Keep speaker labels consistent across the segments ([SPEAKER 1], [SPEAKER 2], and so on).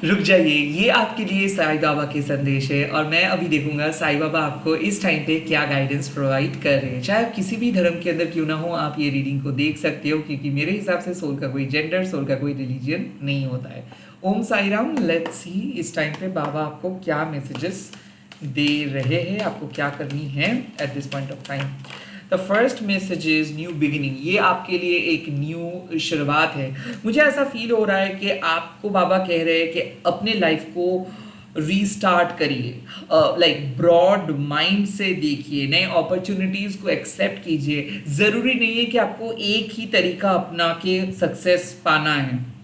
[SPEAKER 1] रुक जाइए, ये आपके लिए साईं बाबा के संदेश है और मैं अभी देखूंगा साईं बाबा आपको इस टाइम पे क्या गाइडेंस प्रोवाइड कर रहे हैं। चाहे आप किसी भी धर्म के अंदर क्यों ना हो, आप ये रीडिंग को देख सकते हो, क्योंकि मेरे हिसाब से सोल का कोई जेंडर, सोल का कोई रिलीजन नहीं होता है। ओम साई राम। लेट्स सी इस टाइम पे बाबा आपको क्या मैसेजेस दे रहे हैं, आपको क्या करनी है at this point of time. The first message is new beginning. ये आपके लिए एक न्यू शुरुआत है। मुझे ऐसा फील हो रहा है कि आपको बाबा कह रहे हैं कि अपने लाइफ को रीस्टार्ट करिए, लाइक ब्रॉड माइंड से देखिए, नए अपॉर्चुनिटीज़ को एक्सेप्ट कीजिए। ज़रूरी नहीं है कि आपको एक ही तरीका अपना के सक्सेस पाना है।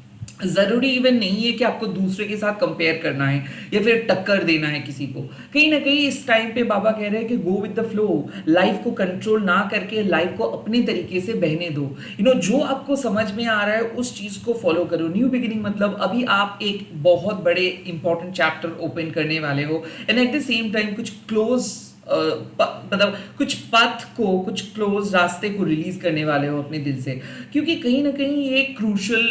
[SPEAKER 1] ज़रूरी इवन नहीं है कि आपको दूसरे के साथ कंपेयर करना है या फिर टक्कर देना है किसी को। कहीं ना कहीं इस टाइम पे बाबा कह रहे हैं कि go with the flow. Life को कंट्रोल ना करके लाइफ को अपने तरीके से बहने दो। जो आपको समझ में आ रहा है उस चीज़ को फॉलो करो। न्यू बिगिनिंग मतलब अभी आप एक बहुत बड़े इंपॉर्टेंट चैप्टर ओपन करने वाले हो and at the same time कुछ क्लोज मतलब कुछ पथ को, कुछ क्लोज रास्ते को रिलीज करने वाले हो अपने दिल से, क्योंकि कहीं ना कहीं ये क्रूशल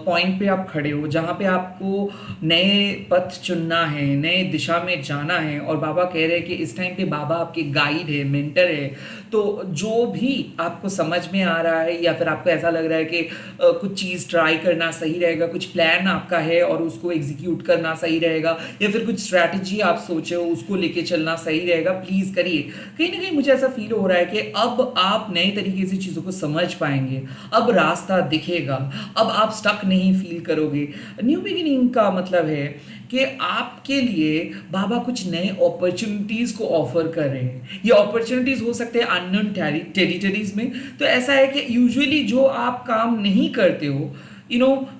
[SPEAKER 1] पॉइंट पे आप खड़े हो जहाँ पे आपको नए पथ चुनना है, नए दिशा में जाना है। और बाबा कह रहे हैं कि इस टाइम पे बाबा आपके गाइड है, मेंटर है। तो जो भी आपको समझ में आ रहा है या फिर आपको ऐसा लग रहा है कि कुछ चीज़ ट्राई करना सही रहेगा, कुछ प्लान आपका है और उसको एग्जीक्यूट करना सही रहेगा, या फिर कुछ स्ट्रैटेजी आप सोचे हो उसको लेके चलना सही रहेगा, प्लीज़ करिए। कहीं ना कहीं मुझे ऐसा फील हो रहा है कि अब आप नए तरीके से चीज़ों को समझ पाएंगे, अब रास्ता दिखेगा, अब आप स्टक नहीं फील करोगे। न्यू बिगिनिंग का मतलब है कि आपके लिए बाबा कुछ नए अपॉर्चुनिटीज़ को ऑफर कर रहे हैं। ये अपॉर्चुनिटीज़ हो सकते हैं अननोन टेरिटरीज में। तो ऐसा है कि यूजुअली जो आप काम नहीं करते हो,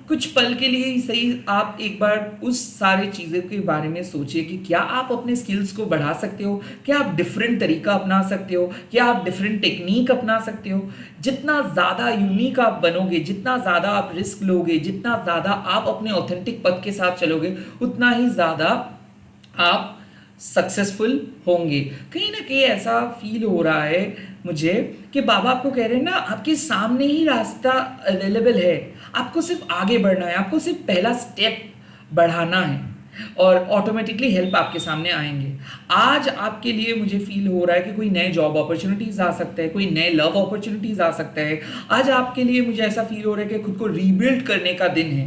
[SPEAKER 1] कुछ पल के लिए ही सही, आप एक बार उस सारे चीज़ों के बारे में सोचिए कि क्या आप अपने स्किल्स को बढ़ा सकते हो, क्या आप डिफरेंट तरीका अपना सकते हो, क्या आप डिफरेंट टेक्निक अपना सकते हो। जितना ज़्यादा यूनिक आप बनोगे, जितना ज़्यादा आप रिस्क लोगे, जितना ज़्यादा आप अपने ऑथेंटिक पथ के साथ चलोगे, उतना ही ज़्यादा आप सक्सेसफुल होंगे। कहीं ना कहीं ऐसा फील हो रहा है मुझे कि बाबा आपको कह रहे हैं ना, आपके सामने ही रास्ता अवेलेबल है, आपको सिर्फ आगे बढ़ना है, आपको सिर्फ पहला स्टेप बढ़ाना है और ऑटोमेटिकली हेल्प आपके सामने आएंगे। आज आपके लिए मुझे फील हो रहा है कि कोई नए जॉब अपॉर्चुनिटीज आ सकते हैं, कोई नए लव अपॉर्चुनिटीज आ सकते हैं। आज आपके लिए मुझे ऐसा फील हो रहा है कि खुद को रीबिल्ड करने का दिन है।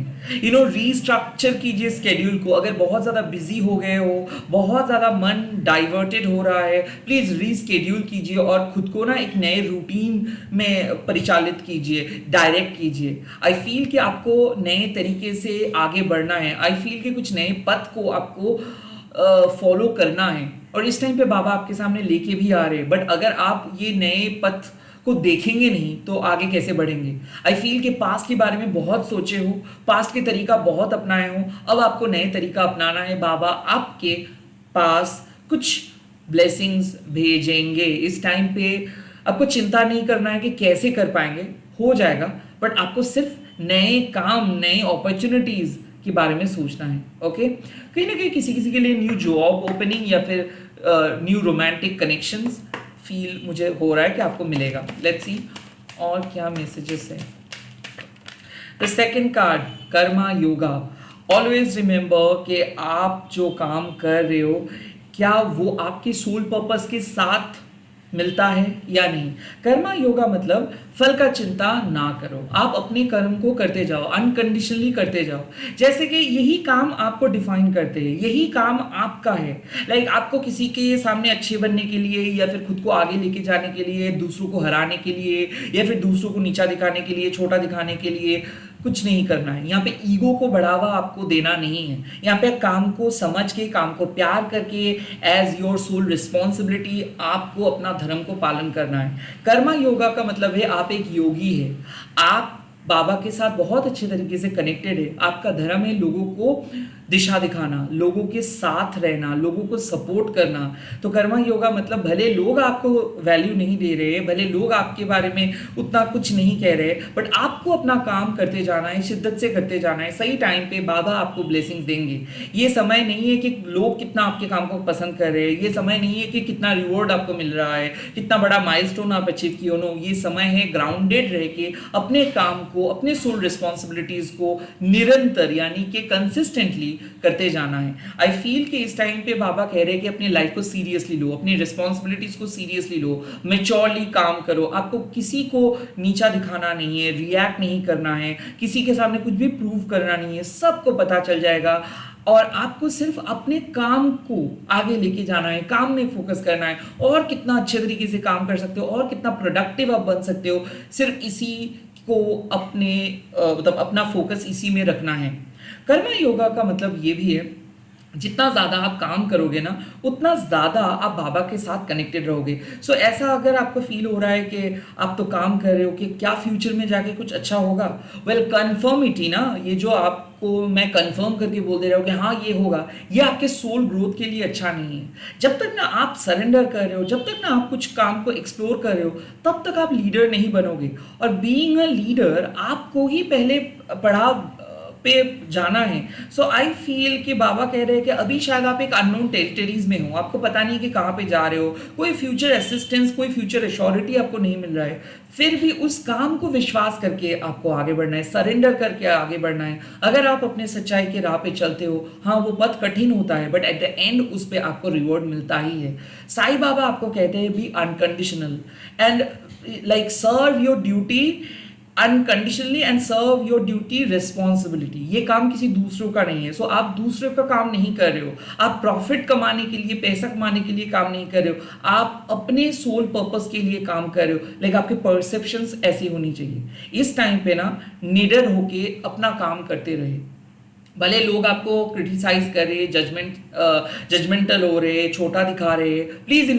[SPEAKER 1] रीस्ट्रक्चर कीजिए स्केड्यूल को। अगर बहुत ज़्यादा बिजी हो गए हो, बहुत ज़्यादा मन डाइवर्टेड हो रहा है, प्लीज़ रीस्केड्यूल कीजिए और खुद को ना एक नए रूटीन में परिचालित कीजिए, डायरेक्ट कीजिए। आई फील कि आपको नए तरीके से आगे बढ़ना है। आई फील कि कुछ नए पथ को आपको फॉलो करना है और इस टाइम पे बाबा आपके सामने लेके भी आ रहे हैं। बट अगर आप ये नए पथ को देखेंगे नहीं तो आगे कैसे बढ़ेंगे। आई फील कि पास्ट के बारे में बहुत सोचे हो, पास्ट के तरीका बहुत अपनाए हो, अब आपको नए तरीका अपनाना है। बाबा आपके पास कुछ ब्लेसिंग्स भेजेंगे इस टाइम पे। आपको चिंता नहीं करना है कि कैसे कर पाएंगे, हो जाएगा। बट आपको सिर्फ नए काम, नए अपॉर्चुनिटीज के बारे में सोचना है। ओके, कहीं ना कहीं किसी किसी के लिए न्यू जॉब ओपनिंग या फिर न्यू रोमांटिक कनेक्शंस फील मुझे हो रहा है कि आपको मिलेगा। लेट्स सी और क्या मैसेजेस है। The second card, Karma yoga. Always remember कि आप जो काम कर रहे हो क्या वो आपके सोल पर्पस के साथ मिलता है या नहीं। कर्मा योगा मतलब फल का चिंता ना करो, आप अपने कर्म को करते जाओ, अनकंडीशनली करते जाओ। जैसे कि यही काम आपको डिफाइन करते हैं, यही काम आपका है। लाइक आपको किसी के सामने अच्छे बनने के लिए या फिर खुद को आगे लेके जाने के लिए, दूसरों को हराने के लिए या फिर दूसरों को नीचा दिखाने के लिए, छोटा दिखाने के लिए कुछ नहीं करना है। यहाँ पे ईगो को बढ़ावा आपको देना नहीं है। यहाँ पे काम को समझ के, काम को प्यार करके एज योर सोल रिस्पॉन्सिबिलिटी आपको अपना धर्म को पालन करना है। कर्मा योगा का मतलब है आप एक योगी है, आप बाबा के साथ बहुत अच्छे तरीके से कनेक्टेड है। आपका धर्म है लोगों को दिशा दिखाना, लोगों के साथ रहना, लोगों को सपोर्ट करना। तो कर्मा योगा मतलब भले लोग आपको वैल्यू नहीं दे रहे, भले लोग आपके बारे में उतना कुछ नहीं कह रहे, बट आपको अपना काम करते जाना है, शिद्दत से करते जाना है। सही टाइम पे बाबा आपको ब्लेसिंग देंगे। ये समय नहीं है कि लोग कितना आपके काम को पसंद कर रहे हैं, ये समय नहीं है कि कितना रिवॉर्ड आपको मिल रहा है, कितना बड़ा माइलस्टोन आप अचीव किए हो। नो, ये समय है ग्राउंडेड रह के अपने काम को आपको अपने सोल रिस्पॉन्सिबिलिटीज को निरंतर यानी कि कंसिस्टेंटली करते जाना है। आई फील कि इस टाइम पे बाबा कह रहे हैं कि अपनी लाइफ को सीरियसली लो, अपनी रिस्पॉन्सिबिलिटीज को सीरियसली लो, मेच्योरली काम करो। आपको किसी को नीचा दिखाना नहीं है, रिएक्ट नहीं करना है, किसी के सामने कुछ भी प्रूव करना नहीं है, सबको पता चल जाएगा। और आपको सिर्फ अपने काम को आगे लेके जाना है, काम में फोकस करना है, और कितना अच्छे तरीके से काम कर सकते हो और कितना प्रोडक्टिव आप बन सकते हो, सिर्फ इसी को अपने मतलब अपना फोकस इसी में रखना है। कर्मा योगा का मतलब ये भी है, जितना ज़्यादा आप काम करोगे ना उतना ज़्यादा आप बाबा के साथ कनेक्टेड रहोगे। सो ऐसा अगर आपको फील हो रहा है कि आप तो काम कर रहे हो कि क्या फ्यूचर में जाके कुछ अच्छा होगा, वेल कन्फर्मिटी ना, ये जो आपको मैं कंफर्म करके बोल दे रहा हूँ कि हाँ ये होगा, ये आपके सोल ग्रोथ के लिए अच्छा नहीं है। जब तक ना आप सरेंडर कर रहे हो, जब तक ना आप कुछ काम को एक्सप्लोर कर रहे हो, तब तक आप लीडर नहीं बनोगे। और बीइंग अ लीडर आपको ही पहले पढ़ाव पे जाना है। सो आई फील कि बाबा कह रहे हैं कि अभी शायद आप एक अननोन टेरिटरीज में हो, आपको पता नहीं कि कहाँ पे जा रहे हो, कोई फ्यूचर असिस्टेंस, कोई फ्यूचर एश्योरिटी आपको नहीं मिल रहा है, फिर भी उस काम को विश्वास करके आपको आगे बढ़ना है, सरेंडर करके आगे बढ़ना है। अगर आप अपने सच्चाई के राह पे चलते हो, हाँ वो पथ कठिन होता है बट एट द एंड उस पर आपको रिवॉर्ड मिलता ही है। साईं बाबा आपको कहते हैं be unconditional and like serve your duty unconditionally and serve your duty responsibility. ये काम किसी दूसरों का नहीं है। सो आप दूसरों का काम नहीं कर रहे हो, आप प्रॉफिट कमाने के लिए, पैसा कमाने के लिए काम नहीं कर रहे हो, आप अपने सोल पर्पस के लिए काम कर रहे हो। लाइक आपके परसेप्शंस ऐसी होनी चाहिए। इस टाइम पे ना निडर होके अपना काम करते रहे, भले लोग आपको क्रिटिसाइज कर रहे, जजमेंटल हो रहे, छोटा दिखा रहे, प्लीज इन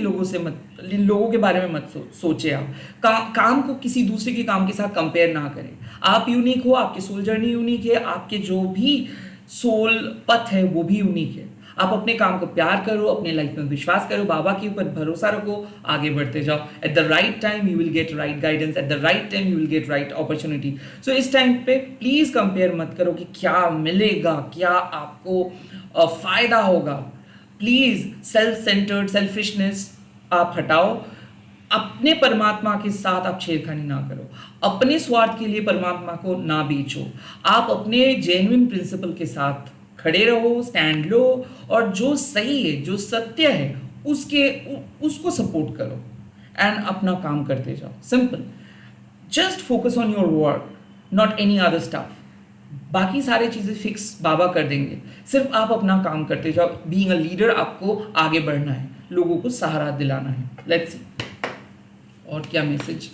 [SPEAKER 1] लोगों के बारे में मत सोचे। आप काम को किसी दूसरे के काम के साथ कंपेयर ना करें। आप यूनिक हो, आपकी सोल जर्नी यूनिक है, आपके जो भी सोल पथ है वो भी यूनिक है। आप अपने काम को प्यार करो, अपने लाइफ में विश्वास करो, बाबा के ऊपर भरोसा रखो, आगे बढ़ते जाओ। At the right time you will get right guidance, at the right time you will get right opportunity. So इस टाइम पे प्लीज कंपेयर मत करो कि क्या मिलेगा, क्या आपको फायदा होगा। प्लीज सेल्फ सेंटर्ड सेल्फिशनेस आप हटाओ, अपने परमात्मा के साथ आप छेड़खानी ना करो, अपने स्वार्थ के लिए परमात्मा को ना बेचो। आप अपने जेन्युइन प्रिंसिपल के साथ खड़े रहो, स्टैंड लो, और जो सही है, जो सत्य है उसको सपोर्ट करो एंड अपना काम करते जाओ। Simple, just focus on your work, not any other stuff. बाकी सारी चीजें फिक्स बाबा कर देंगे, सिर्फ आप अपना काम करते जाओ। बीइंग अ लीडर आपको आगे बढ़ना है, लोगों को सहारा दिलाना है। लेट्स सी और क्या मैसेज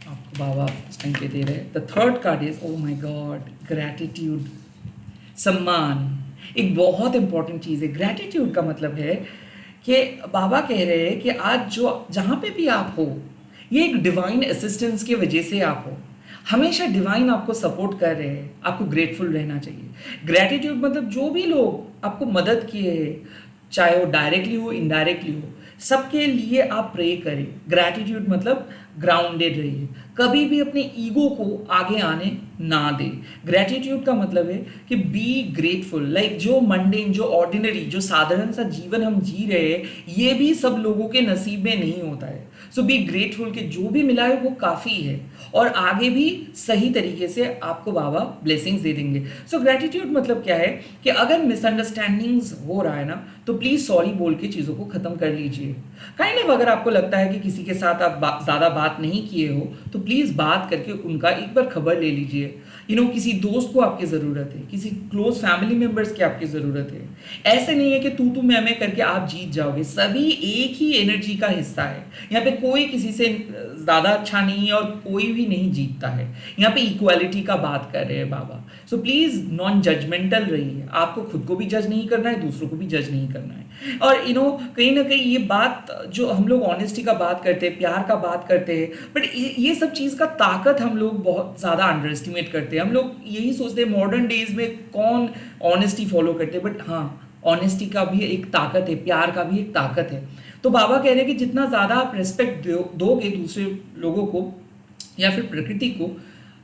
[SPEAKER 1] आपको बाबा इस टाइम पे दे रहे हैं। The third card is, oh my God, gratitude, सम्मान। एक बहुत इंपॉर्टेंट चीज़ है। ग्रैटिट्यूड का मतलब है कि बाबा कह रहे हैं कि आज जो जहाँ पे भी आप हो, ये एक डिवाइन असिस्टेंस की वजह से आप हो। हमेशा डिवाइन आपको सपोर्ट कर रहे हैं, आपको ग्रेटफुल रहना चाहिए। ग्रैटिट्यूड मतलब जो भी लोग आपको मदद किए हैं, चाहे वो डायरेक्टली हो इनडायरेक्टली हो, सबके लिए आप प्रे करें। ग्रैटिट्यूड मतलब ग्राउंडेड रहिए, कभी भी अपने ईगो को आगे आने ना दे। ग्रैटिट्यूड का मतलब है कि बी ग्रेटफुल, लाइक जो मंडेन, जो ऑर्डिनरी, जो साधारण सा जीवन हम जी रहे हैं, ये भी सब लोगों के नसीब में नहीं होता है। सो बी ग्रेटफुल कि जो भी मिला है वो काफ़ी है, और आगे भी सही तरीके से आपको बाबा ब्लेसिंग्स दे देंगे। सो ग्रैटिट्यूड मतलब क्या है कि अगर मिसअंडरस्टैंडिंग्स हो रहा है ना, तो प्लीज़ सॉरी बोल के चीज़ों को ख़त्म कर लीजिए। काइंड ऑफ अगर आपको लगता है कि किसी के साथ आप ज़्यादा बात नहीं किए हो, तो प्लीज़ बात करके उनका एक बार खबर ले लीजिए। किसी दोस्त को आपकी ज़रूरत है, किसी क्लोज फैमिली मेम्बर्स की आपकी ज़रूरत है। ऐसे नहीं है कि तू मैं करके आप जीत जाओगे। सभी एक ही एनर्जी का हिस्सा है। यहाँ पे कोई किसी से ज़्यादा अच्छा नहीं है और कोई भी नहीं जीतता है। यहाँ पे इक्वालिटी का बात कर रहे हैं बाबा। सो प्लीज़ नॉन जजमेंटल रहिए। आपको खुद को भी जज नहीं करना है, दूसरों को भी जज नहीं करना है। और कहीं ना कहीं ये बात जो हम लोग ऑनेस्टी का बात करते हैं, प्यार का बात करते हैं, बट ये सब चीज़ का ताकत हम लोग बहुत ज़्यादा अंडर एस्टिमेट करते हैं। हम लोग यही सोचते हैं मॉडर्न डेज में कौन ऑनेस्टी फॉलो करते हैं, बट हाँ, ऑनेस्टी का भी एक ताकत है, प्यार का भी एक ताकत है। तो बाबा कह रहे हैं कि जितना ज़्यादा आप रिस्पेक्ट दोगे दूसरे लोगों को या फिर प्रकृति को,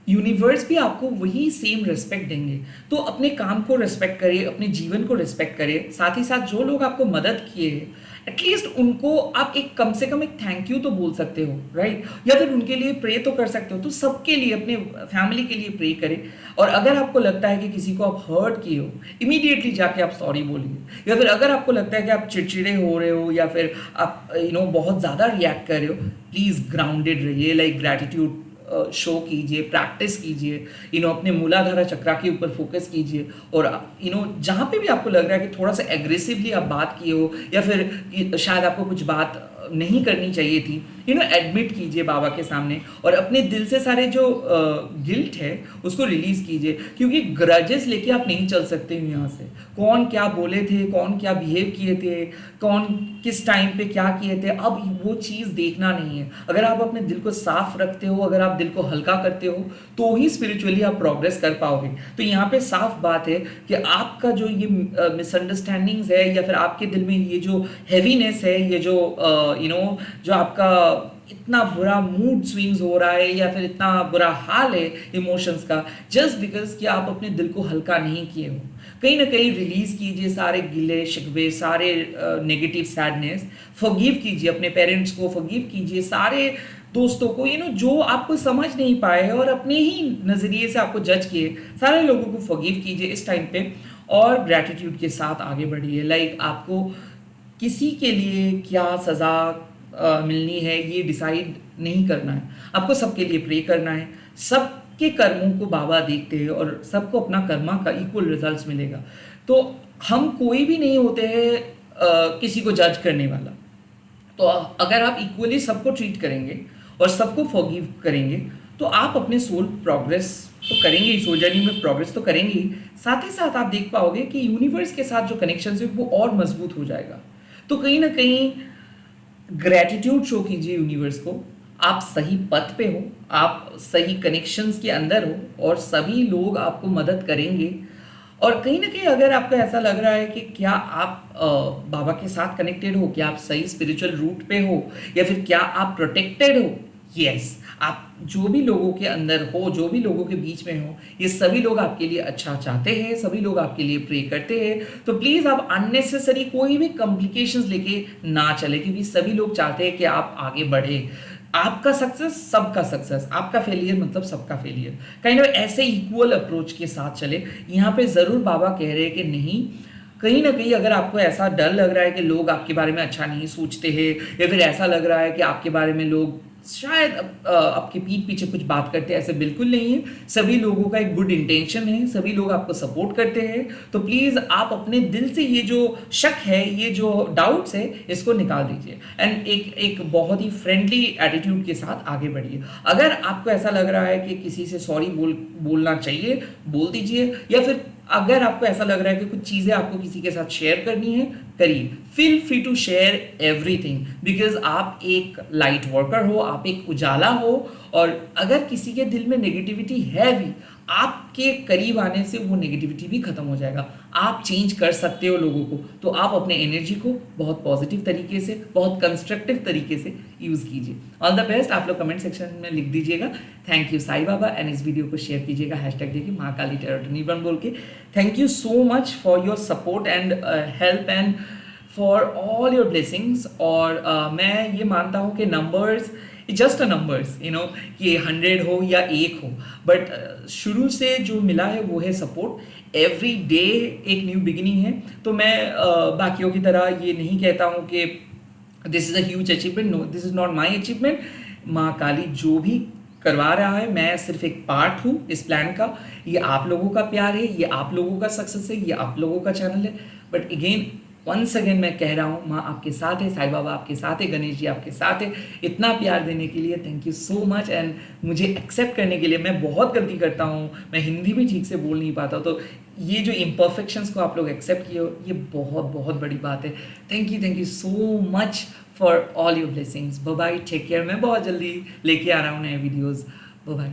[SPEAKER 1] यूनिवर्स भी आपको वही सेम रिस्पेक्ट देंगे। तो अपने काम को रिस्पेक्ट करिए, अपने जीवन को रिस्पेक्ट करिए, साथ ही साथ जो लोग आपको मदद किए हैं एटलीस्ट उनको आप एक कम से कम एक थैंक यू तो बोल सकते हो, राइट? या फिर उनके लिए प्रे तो कर सकते हो। तो सबके लिए, अपने फैमिली के लिए प्रे करें। और अगर आपको लगता है कि किसी को आप हर्ट किए हो, इमीडिएटली जाके आप सॉरी बोलिए। या फिर अगर आपको लगता है कि आप चिड़चिड़े हो रहे हो या फिर आप बहुत ज़्यादा रिएक्ट कर रहे हो, प्लीज़ ग्राउंडेड रहिए, लाइक ग्रैटिट्यूड शो कीजिए, प्रैक्टिस कीजिए, अपने मूलाधारा चक्रा के ऊपर फोकस कीजिए। और जहाँ पे भी आपको लग रहा है कि थोड़ा सा एग्रेसिवली आप बात किए हो या फिर शायद आपको कुछ बात नहीं करनी चाहिए थी, एडमिट कीजिए बाबा के सामने और अपने दिल से सारे जो गिल्ट है उसको रिलीज कीजिए। क्योंकि ग्रजेस लेके आप नहीं चल सकते हो यहाँ से। कौन क्या बोले थे, कौन क्या बिहेव किए थे, कौन किस टाइम पे क्या किए थे, अब वो चीज़ देखना नहीं है। अगर आप अपने दिल को साफ रखते हो, अगर आप दिल को हल्का करते हो, तो ही स्पिरिचुअली आप प्रोग्रेस कर पाओगे। तो यहाँ पे साफ बात है कि आपका जो ये मिसअंडरस्टैंडिंग्स है या फिर आपके दिल में ये जो हैवीनेस है, ये जो जो आपका इतना बुरा मूड स्विंग्स हो रहा है या फिर इतना बुरा हाल है इमोशंस का, जस्ट बिकॉज कि आप अपने दिल को हल्का नहीं किए हो। कहीं ना कहीं रिलीज कीजिए सारे गिले शिकवे, सारे नेगेटिव सैडनेस। फॉरगिव कीजिए अपने पेरेंट्स को, फॉरगिव कीजिए सारे दोस्तों को, जो आपको समझ नहीं पाए और अपने ही नज़रिए से आपको जज किए, सारे लोगों को फॉरगिव कीजिए इस टाइम पे। और ग्रैटिट्यूड के साथ आगे बढ़िए। लाइक आपको किसी के लिए क्या सज़ा मिलनी है ये डिसाइड नहीं करना है, आपको सबके लिए प्रे करना है। सबके कर्मों को बाबा देखते हैं और सबको अपना कर्मा का इक्वल रिजल्ट्स मिलेगा। तो हम कोई भी नहीं होते हैं किसी को जज करने वाला। तो अगर आप इक्वली सबको ट्रीट करेंगे और सबको फॉरगिव करेंगे तो आप अपने सोल प्रोग्रेस तो करेंगे ही, सोल जर्नी में प्रोग्रेस तो करेंगे ही, साथ ही साथ आप देख पाओगे कि यूनिवर्स के साथ जो कनेक्शन है वो और मजबूत हो जाएगा। तो कहीं ना कहीं ग्रैटिट्यूड शो कीजिए यूनिवर्स को। आप सही पथ पे हो, आप सही कनेक्शंस के अंदर हो और सभी लोग आपको मदद करेंगे। और कहीं ना कहीं अगर आपको ऐसा लग रहा है कि क्या आप बाबा के साथ कनेक्टेड हो, क्या आप सही स्पिरिचुअल रूट पे हो या फिर क्या आप प्रोटेक्टेड हो, यस, आप जो भी लोगों के अंदर हो, जो भी लोगों के बीच में हो, ये सभी लोग आपके लिए अच्छा चाहते हैं, सभी लोग आपके लिए प्रे करते हैं। तो प्लीज़ आप अननेसेसरी कोई भी कॉम्प्लिकेशंस लेके ना चले, क्योंकि सभी लोग चाहते हैं कि आप आगे बढ़े। आपका सक्सेस सबका सक्सेस, आपका फेलियर मतलब सबका फेलियर, काइंड ऑफ ऐसे इक्वल अप्रोच के साथ चले। यहाँ पे ज़रूर बाबा कह रहे हैं कि नहीं, कहीं ना कहीं अगर आपको ऐसा डर लग रहा है कि लोग आपके बारे में अच्छा नहीं सोचते हैं या फिर ऐसा लग रहा है कि आपके बारे में लोग शायद आपके पीठ पीछे कुछ बात करते हैं, ऐसे बिल्कुल नहीं है। सभी लोगों का एक गुड इंटेंशन है, सभी लोग आपको सपोर्ट करते हैं। तो प्लीज़ आप अपने दिल से ये जो शक है, ये जो डाउट्स है, इसको निकाल दीजिए एंड एक बहुत ही फ्रेंडली एटीट्यूड के साथ आगे बढ़िए। अगर आपको ऐसा लग रहा है कि किसी से सॉरी बोलना चाहिए, बोल दीजिए। या फिर अगर आपको ऐसा लग रहा है कि कुछ चीज़ें आपको किसी के साथ शेयर करनी है, करिए। Feel free to share everything, because आप एक लाइट वर्कर हो, आप एक उजाला हो। और अगर किसी के दिल में नेगेटिविटी है भी, आपके करीब आने से वो नेगेटिविटी भी खत्म हो जाएगा। आप चेंज कर सकते हो लोगों को। तो आप अपने एनर्जी को बहुत पॉजिटिव तरीके से, बहुत कंस्ट्रक्टिव तरीके से यूज़ कीजिए। All the best. आप लोग कमेंट सेक्शन में लिख दीजिएगा thank you Sai Baba, and इस वीडियो को शेयर कीजिएगा हैशटैग देखिए महाकाली टैरोट निर्वाण बोल के। Thank you so much for your support and help and for all your blessings. और मैं ये मानता हूँ कि नंबर्स जस्ट अ नंबर्स, कि 100 हो या 1 हो, बट शुरू से जो मिला है वो है सपोर्ट। एवरी डे एक न्यू बिगिनिंग है। तो मैं बाकियों की तरह ये नहीं कहता हूँ कि this is a huge achievement. No, this is not my achievement. माँ काली जो भी करवा रहा है, मैं सिर्फ एक पार्ट हूँ इस प्लान का। ये आप लोगों का प्यार है, ये आप लोगों का सक्सेस है, ये आप लोगों का चैनल है। बट अगेन वंस अगेन मैं कह रहा हूँ, माँ आपके साथ है, साईं बाबा आपके साथ है, गणेश जी आपके साथ है। इतना प्यार देने के लिए thank you so much, and मुझे एक्सेप्ट करने के लिए। मैं बहुत गलती करता हूँ, मैं हिंदी भी ठीक से बोल नहीं पाता, तो ये जो इम्परफेक्शंस को आप लोग एक्सेप्ट किए हो, ये बहुत बहुत बड़ी बात है। Thank you so much for all your blessings. Bye bye, take care. मैं बहुत जल्दी लेके आ रहा हूँ नए वीडियोज़। Bye bye.